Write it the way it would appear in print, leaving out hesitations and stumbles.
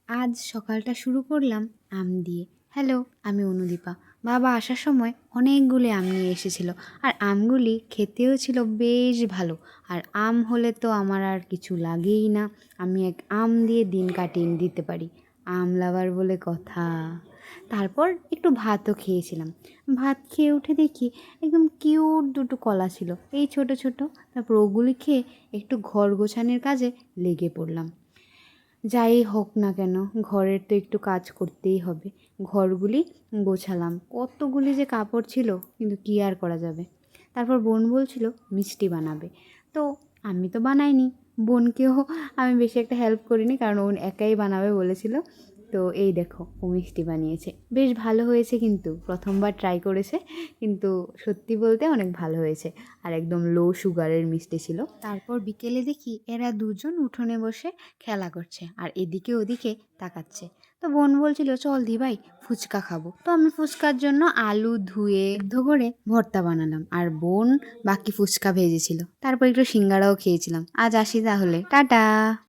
আজ সকালটা শুরু করলাম আম দিয়ে। হ্যালো, আমি অনুদীপা। বাবা আসার সময় অনেকগুলি আম নিয়ে এসেছিল, আর আমগুলি খেতেও ছিল বেশ ভালো। আর আম হলে তো আমার আর কিছু লাগেই না, আমি এক আম দিয়ে দিন কাটিয়ে দিতে পারি। আম লাভার বলে কথা। তারপর একটু ভাতও খেয়েছিলাম। ভাত খেয়ে উঠে দেখি একদম কিউট দুটো কলা ছিল, এই ছোট ছোট। তারপর ওগুলি খেয়ে একটু ঘর গোছানোর কাজে লেগে পড়লাম। যাই হোক না কেন, ঘরের তো একটু কাজ করতেই হবে। ঘরগুলি গোছালাম, কতগুলি যে কাপড় ছিল, কিন্তু কী আর করা যাবে। তারপর বোন বলছিল মিষ্টি বানাবে, তো আমি তো বানাইনি। বোনকেও আমি বেশি একটা হেল্প করিনি, কারণ ও একাই বানাবে বলেছিল। তো এই দেখো, ও মিষ্টি বানিয়েছে, বেশ ভালো হয়েছে, কিন্তু প্রথমবার ট্রাই করেছে, কিন্তু সত্যি বলতে অনেক ভালো হয়েছে। আর একদম লো সুগারের মিষ্টি ছিল। তারপর বিকেলে দেখি এরা দুজন উঠোনে বসে খেলা করছে, আর এদিকে ওদিকে তাকাচ্ছে। তো বোন বলছিল চল দি ভাই ফুচকা খাবো, তো আমি ফুচকার জন্য আলু ধুয়ে সিদ্ধ করে ভর্তা বানালাম, আর বোন বাকি ফুচকা ভেজেছিল। তারপর একটু সিঙ্গাড়াও খেয়েছিলাম। আজ আসি তাহলে, টাটা।